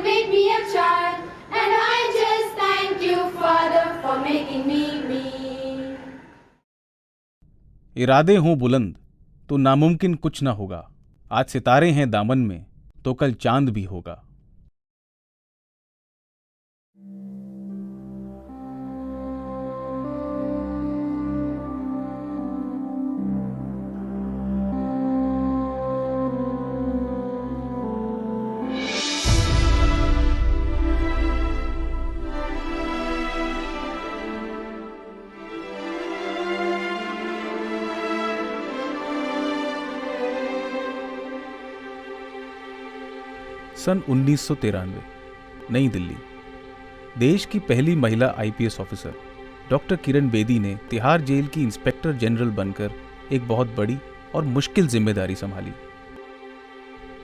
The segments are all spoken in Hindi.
made me a child, and I just thank you, Father, for making me me. इरादे हों बुलंद तो नामुमकिन कुछ ना होगा। आज सितारे हैं दामन में तो कल चांद भी होगा। सन 1993, नई दिल्ली। देश की पहली महिला IPS officer doctor Kiran Bedi ने तिहाड़ जेल की इंस्पेक्टर जनरल बनकर एक बहुत बड़ी और मुश्किल जिम्मेदारी संभाली।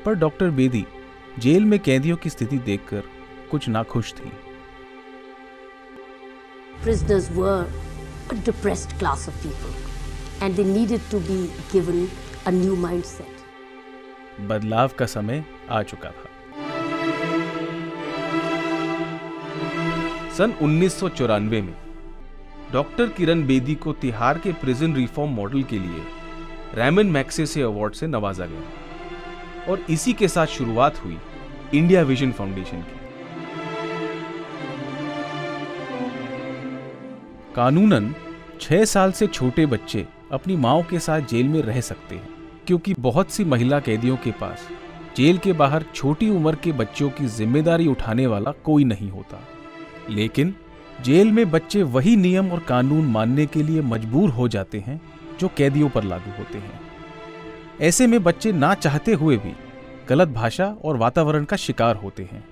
पर डॉक्टर बेदी जेल में कैदियों की स्थिति देखकर कुछ नाखुश थी। Prisoners were a depressed class of people and they needed to be given a new mindset. बदलाव का समय आ चुका था। सन 1994 में डॉक्टर किरण बेदी को तिहाड़ के प्रिजन रिफॉर्म मॉडल के लिए रैमन मैग्सेसे अवार्ड से नवाजा गया और इसी के साथ शुरुआत हुई इंडिया विजन फाउंडेशन की। कानूनन 6 साल से छोटे बच्चे अपनी माओ के साथ जेल में रह सकते हैं, क्योंकि बहुत सी महिला कैदियों के पास जेल के बाहर छोटी उम्र के बच्चों की जिम्मेदारी उठाने वाला कोई नहीं होता। लेकिन जेल में बच्चे वही नियम और कानून मानने के लिए मजबूर हो जाते हैं जो कैदियों पर लागू होते हैं। ऐसे में बच्चे ना चाहते हुए भी गलत भाषा और वातावरण का शिकार होते हैं।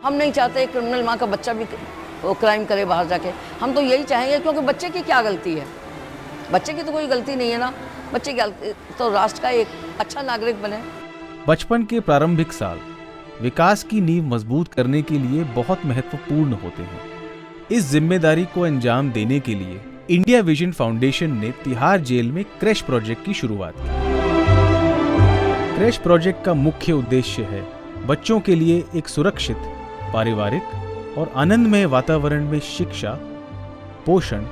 हम नहीं चाहते क्रिमिनल माँ का बच्चा भी वो क्राइम करे बाहर जाके। हम तो यही चाहेंगे, क्योंकि बच्चे की क्या गलती है? बच्चे की तो कोई गलती नहीं है ना। बच्चे की तो राष्ट्र का एक अच्छा नागरिक बने। बचपन के प्रारंभिक साल विकास की नींव मजबूत करने के लिए बहुत महत्वपूर्ण होते हैं। इस जिम्मेदारी को अंजाम देने के लिए इंडिया विजन फाउंडेशन ने तिहाड़ जेल में क्रैश प्रोजेक्ट की शुरुआत की। क्रैश प्रोजेक्ट का मुख्य उद्देश्य है बच्चों के लिए एक सुरक्षित, पारिवारिक और आनंदमय वातावरण में शिक्षा, पोषण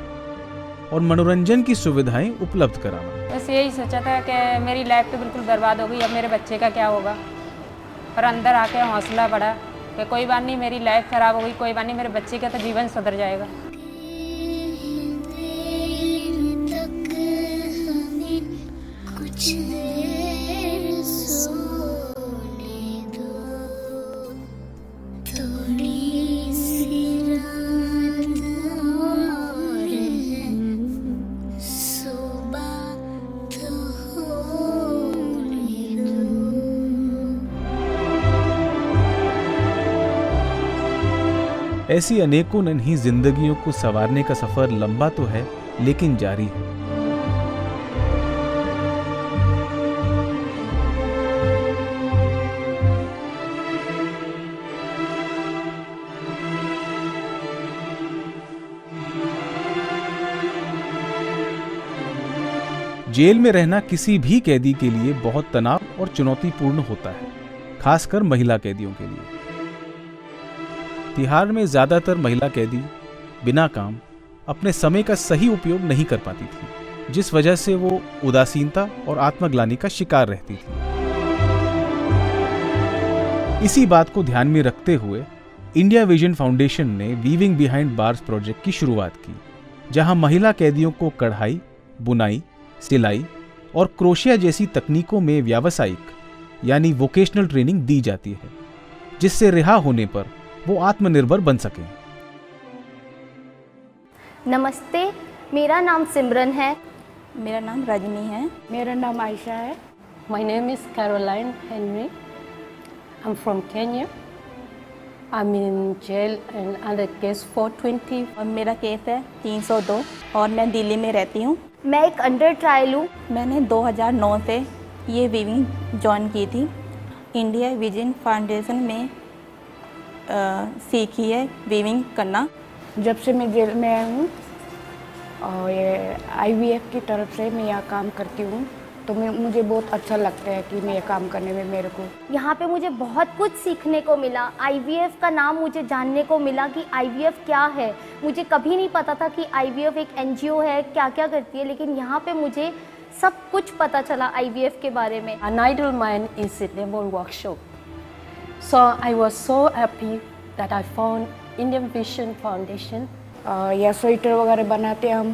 और मनोरंजन की सुविधाएं उपलब्ध कराना। बस यही सोचा था कि मेरी लाइफ तो बिल्कुल बर्बाद हो गई, अब मेरे बच्चे का क्या होगा। पर अंदर आके हौसला बढ़ा कि कोई बात नहीं, मेरी लाइफ खराब हो गई, कोई बात नहीं, मेरे बच्चे का तो जीवन सुधर जाएगा। ऐसी अनेकों नन्ही जिंदगियों को संवारने का सफर लंबा तो है, लेकिन जारी है। जेल में रहना किसी भी कैदी के लिए बहुत तनाव और चुनौतीपूर्ण होता है, खासकर महिला कैदियों के लिए। तिहाड़ में ज्यादातर महिला कैदी बिना काम अपने समय का सही उपयोग नहीं कर पाती थी, जिस वजह से वो उदासीनता और आत्मग्लानि का शिकार रहती थी। इसी बात को ध्यान में रखते हुए इंडिया विजन फाउंडेशन ने वीविंग बिहाइंड बार्स प्रोजेक्ट की शुरुआत की, जहां महिला कैदियों को कढ़ाई, बुनाई, सिलाई और क्रोशिया जैसी तकनीकों में व्यावसायिक यानी वोकेशनल ट्रेनिंग दी जाती है, जिससे रिहा होने पर वो आत्मनिर्भर बन सकें। नमस्ते, मेरा नाम सिमरन है। मेरा नाम रजनी है। मेरा नाम आयशा है। My name is Caroline Henry. I'm from Kenya. I'm in jail and under case 420. और मेरा केस है 302 और मैं दिल्ली में रहती हूँ। मैं एक अंडर ट्रायल हूँ। मैंने 2009 से ये वीविंग ज्वाइन की थी। इंडिया विजन फाउंडेशन में सीखी है वीविंग करना। जब से मैं जेल में आई हूँ और ये IVF की तरफ से मैं यहाँ काम करती हूँ, तो मुझे बहुत अच्छा लगता है कि मैं ये काम करने में मेरे को। यहाँ पे मुझे बहुत कुछ सीखने को मिला। IVF का नाम मुझे जानने को मिला कि IVF क्या है। मुझे कभी नहीं पता था कि IVF एक NGO है, क्या क्या करती है, लेकिन यहाँ पे मुझे सब कुछ पता चला IVF के बारे में। An idle mind is a demo workshop. So I was so happy that I found Indian Vision Foundation. या स्वेटर वगैरह बनाते हैं हम,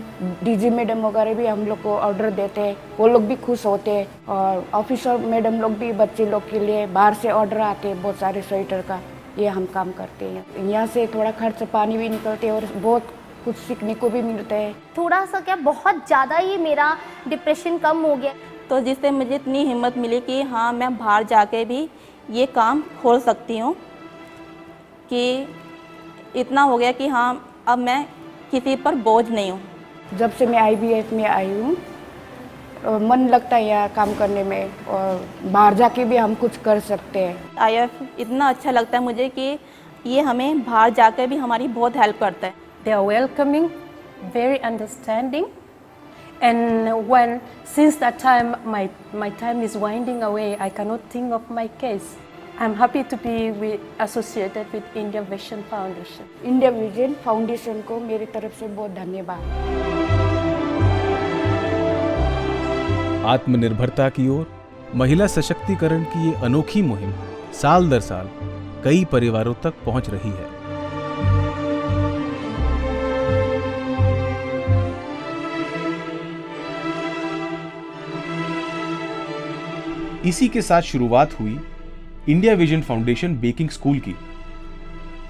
DG मैडम वगैरह भी हम लोग को ऑर्डर देते हैं, वो लोग भी खुश होते हैं। और ऑफिसर मैडम लोग भी बच्चे लोग के लिए बाहर से ऑर्डर आते हैं बहुत सारे स्वेटर का, ये हम काम करते हैं। यहाँ से थोड़ा खर्च पानी भी निकलते हैं और बहुत कुछ सीखने को भी मिलता है। थोड़ा सा क्या, बहुत ज़्यादा ही मेरा डिप्रेशन कम हो गया। तो जिससे मुझे इतनी हिम्मत मिली कि हाँ मैं बाहर जाके भी ये काम खोल सकती हूँ, कि इतना हो गया कि हाँ अब मैं किसी पर बोझ नहीं हूँ। जब से मैं IVF में आई हूँ मन लगता है यहाँ काम करने में, और बाहर जाके भी हम कुछ कर सकते हैं। IVF इतना अच्छा लगता है मुझे कि ये हमें बाहर जाकर भी हमारी बहुत हेल्प करता है। They are welcoming, very understanding, and since that time my time is winding away, I cannot think of my case. I'm happy to be associated with India Vision Foundation. India vision foundation को मेरी तरफ से बहुत धन्यवाद। आत्मनिर्भरता की ओर महिला सशक्तिकरण की ये अनोखी मुहिम साल दर साल कई परिवारों तक पहुंच रही है। इसी के साथ शुरुआत हुई India vision foundation baking school की।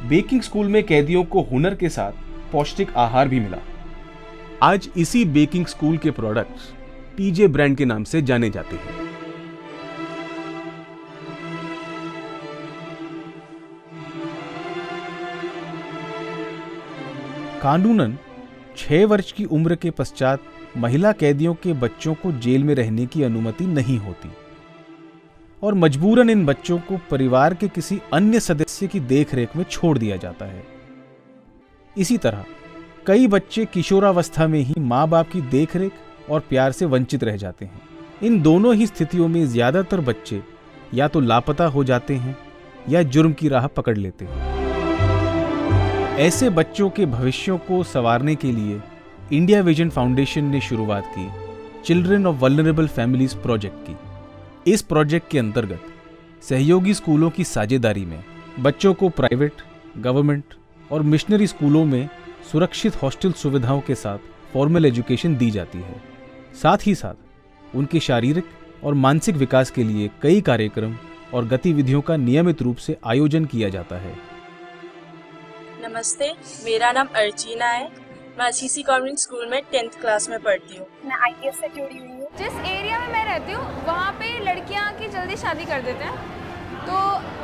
बेकिंग स्कूल में कैदियों को हुनर के साथ पौष्टिक आहार भी मिला। आज इसी बेकिंग स्कूल के प्रोडक्ट्स TJ ब्रांड के नाम से जाने जाते हैं। कानूनन 6 वर्ष की उम्र के पश्चात महिला कैदियों के बच्चों को जेल में रहने की अनुमति नहीं होती और मजबूरन इन बच्चों को परिवार के किसी अन्य सदस्य की देखरेख में छोड़ दिया जाता है। इसी तरह कई बच्चे किशोरावस्था में ही माँ बाप की देखरेख और प्यार से वंचित रह जाते हैं। इन दोनों ही स्थितियों में ज्यादातर बच्चे या तो लापता हो जाते हैं या जुर्म की राह पकड़ लेते हैं। ऐसे बच्चों के भविष्यों को संवारने के लिए इंडिया विजन फाउंडेशन ने शुरुआत की children of vulnerable families project की। इस प्रोजेक्ट के अंतर्गत सहयोगी स्कूलों की साझेदारी में बच्चों को प्राइवेट, गवर्नमेंट और मिशनरी स्कूलों में सुरक्षित हॉस्टल सुविधाओं के साथ फॉर्मल एजुकेशन दी जाती है। साथ ही साथ उनके शारीरिक और मानसिक विकास के लिए कई कार्यक्रम और गतिविधियों का नियमित रूप से आयोजन किया जाता है। नमस्ते, मेरा नाम अर्चना है। मैं CC गवर्नमेंट स्कूल में 10th क्लास में पढ़ती हूँ। मैं ITS से जुड़ी हुई हूँ। जिस एरिया में मैं रहती हूँ वहाँ पे लड़कियाँ की जल्दी शादी कर देते हैं, तो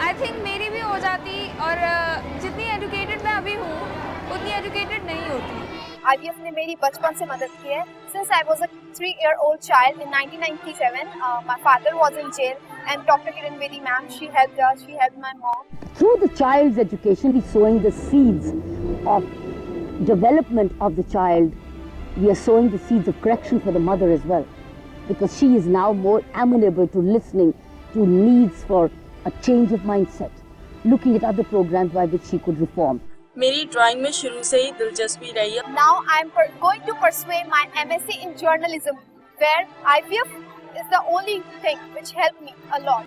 आई थिंक मेरी भी हो जाती, और जितनी एजुकेटेड मैं अभी हूँ उतनी एजुकेटेड नहीं होती। IVF ने मेरी बचपन से मदद की है। Since I was a 3-year-old child in 1997, my father was in jail and Dr. Kiran Bedi ma'am, she helped us, she helped my mom. Through the child's education, we're sowing the seeds of development of the child. We are sowing the seeds of correction for the mother as well, because she is now more amenable to listening to needs for a change of mindset, looking at other programs by which she could reform. मेरी ड्राइंग में शुरू से ही दिलचस्पी रही है। Now I am going to pursue my MSc in journalism, where IVF is the only thing which helped me a lot.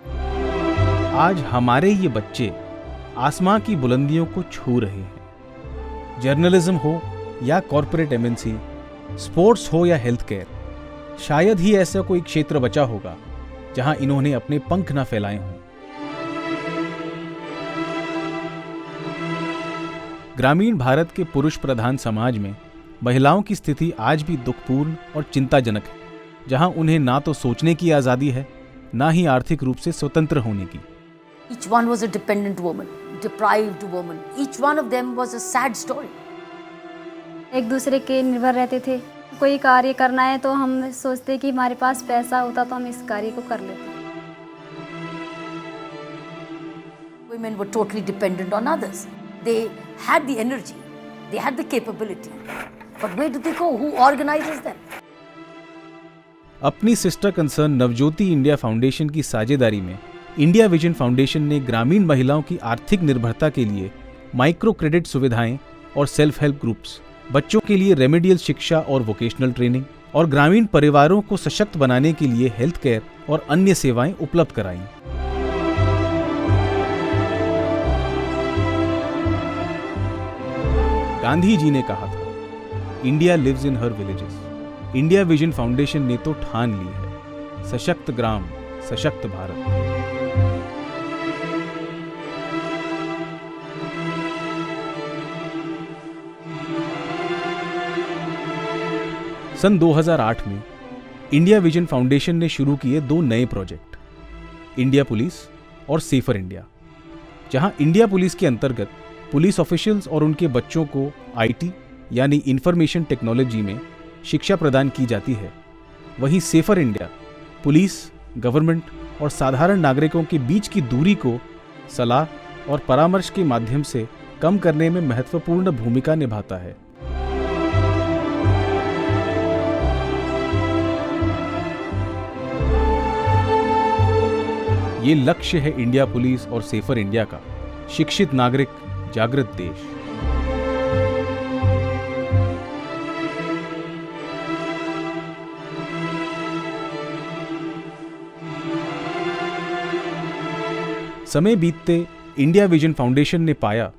आज हमारे ये बच्चे आसमां की बुलंदियों को छू रहे हैं। जर्नलिज्म हो या कॉर्पोरेट MNC, स्पोर्ट्स हो या हेल्थ केयर, शायद ही ऐसा कोई क्षेत्र बचा होगा जहां इन्होंने अपने पंख न फैलाए हों। ग्रामीण भारत के पुरुष प्रधान समाज में महिलाओं की स्थिति आज भी दुखपूर्ण और चिंताजनक है, जहां उन्हें ना तो सोचने की आज़ादी है, ना ही आर्थिक रूप से स्वतंत्र होने की। Each one was a dependent woman, deprived woman. Each one of them was a sad story. एक दूसरे के निर्भर रहते थे। कोई कार्य करना है तो हम सोचते कि हमारे पास पैसा होता तो हम इस कार्य को कर लेते। Women were totally dependent on others. They had the energy, they had the capability. But where do they go? Who organizes them? अपनी sister concern Navjyoti India foundation की साझेदारी में इंडिया विजन फाउंडेशन ने ग्रामीण महिलाओं की आर्थिक निर्भरता के लिए माइक्रो क्रेडिट सुविधाएं और सेल्फ हेल्प ग्रुप्स, बच्चों के लिए रेमेडियल शिक्षा और वोकेशनल ट्रेनिंग और ग्रामीण परिवारों को सशक्त बनाने के लिए हेल्थ केयर और अन्य सेवाएं उपलब्ध कराईं। गांधी जी ने कहा था, India lives in her villages. India vision foundation ने तो ठान ली है, सशक्त ग्राम सशक्त भारत। सन 2008 में इंडिया विजन फाउंडेशन ने शुरू किए 2 नए प्रोजेक्ट, इंडिया पुलिस और सेफर इंडिया, जहां इंडिया पुलिस के अंतर्गत पुलिस ऑफिशियल्स और उनके बच्चों को आईटी यानी इंफॉर्मेशन टेक्नोलॉजी में शिक्षा प्रदान की जाती है। वहीं सेफर इंडिया पुलिस, गवर्नमेंट और साधारण नागरिकों के बीच की दूरी को सलाह और परामर्श के माध्यम से कम करने में महत्वपूर्ण भूमिका निभाता है। ये लक्ष्य है इंडिया पुलिस और सेफर इंडिया का, शिक्षित नागरिक, जागृत देश। समय बीतते इंडिया विजन फाउंडेशन ने पाया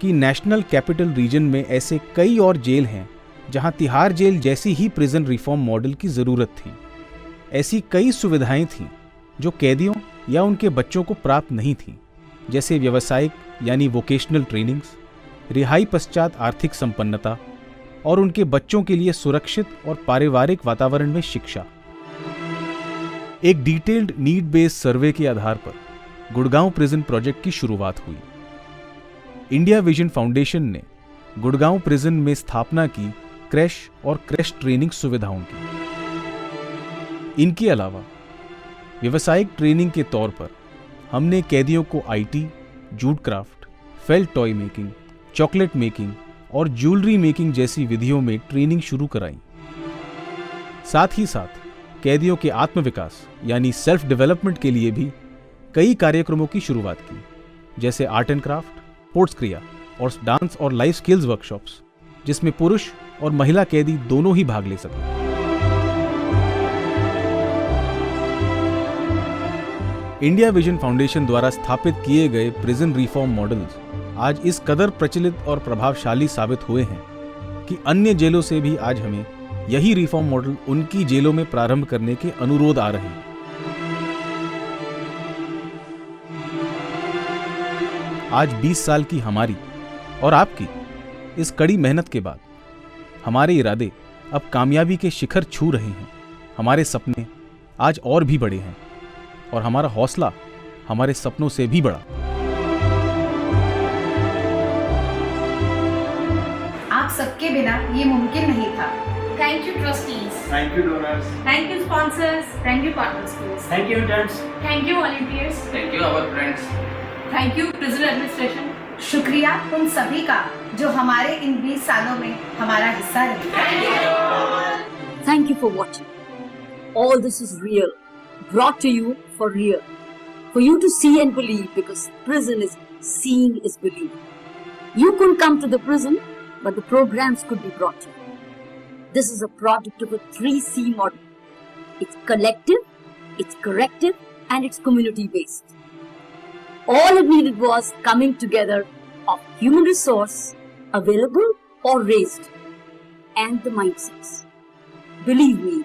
कि नेशनल कैपिटल रीजन में ऐसे कई और जेल हैं जहां तिहाड़ जेल जैसी ही प्रिजन रिफॉर्म मॉडल की जरूरत थी। ऐसी कई सुविधाएं थीं जो कैदियों या उनके बच्चों को प्राप्त नहीं थीं, जैसे व्यावसायिक यानी वोकेशनल ट्रेनिंग्स, रिहाई पश्चात आर्थिक संपन्नता और उनके बच्चों के लिए सुरक्षित और पारिवारिक वातावरण में शिक्षा। एक डिटेल्ड नीड बेस्ड सर्वे के आधार पर गुड़गांव प्रिजन प्रोजेक्ट की शुरुआत हुई। इंडिया विजन फाउंडेशन ने गुड़गांव प्रिजन में स्थापना की क्रैश और क्रैश ट्रेनिंग सुविधाओं की। इनके अलावा व्यावसायिक ट्रेनिंग के तौर पर हमने कैदियों को IT, jute craft, felt toy making, chocolate making और ज्वेलरी मेकिंग जैसी विधियों में ट्रेनिंग शुरू कराई। साथ ही साथ कैदियों के आत्मविकास यानी सेल्फ डेवलपमेंट के लिए भी कई कार्यक्रमों की शुरुआत की, जैसे आर्ट एंड क्राफ्ट, स्पोर्ट्स क्रिया और डांस और लाइफ स्किल्स वर्कशॉप्स, जिसमें पुरुष और महिला कैदी दोनों ही भाग ले सकें। इंडिया विजन फाउंडेशन द्वारा स्थापित किए गए प्रिजन रिफॉर्म मॉडल्स आज इस कदर प्रचलित और प्रभावशाली साबित हुए हैं कि अन्य जेलों से भी आज हमें यही रिफॉर्म मॉडल उनकी जेलों में प्रारंभ करने के अनुरोध आ रहे हैं। आज 20 साल की हमारी और आपकी इस कड़ी मेहनत के बाद हमारे इरादे अब कामयाबी के शिखर छू रहे हैं। हमारे सपने आज और भी बड़े हैं और हमारा हौसला हमारे सपनों से भी बड़ा। आप सबके बिना ये मुमकिन नहीं था। Thank you trustees, thank you donors, thank you sponsors, thank you partner schools, thank you interns, thank you volunteers, thank you our friends, thank you prison administration. शुक्रिया उन सभी का जो हमारे इन 20 सालों में हमारा हिस्सा रहे। Thank you for watching. All this is real, brought to you for real. For you to see and believe, because prison is seeing is believing. You couldn't come to the prison, but the programs could be brought to you. This is a product of a 3C model. It's collective, it's corrective, and it's community based. All it needed was coming together of human resource, available or raised, and the mindsets. Believe me,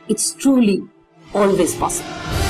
it's truly always possible.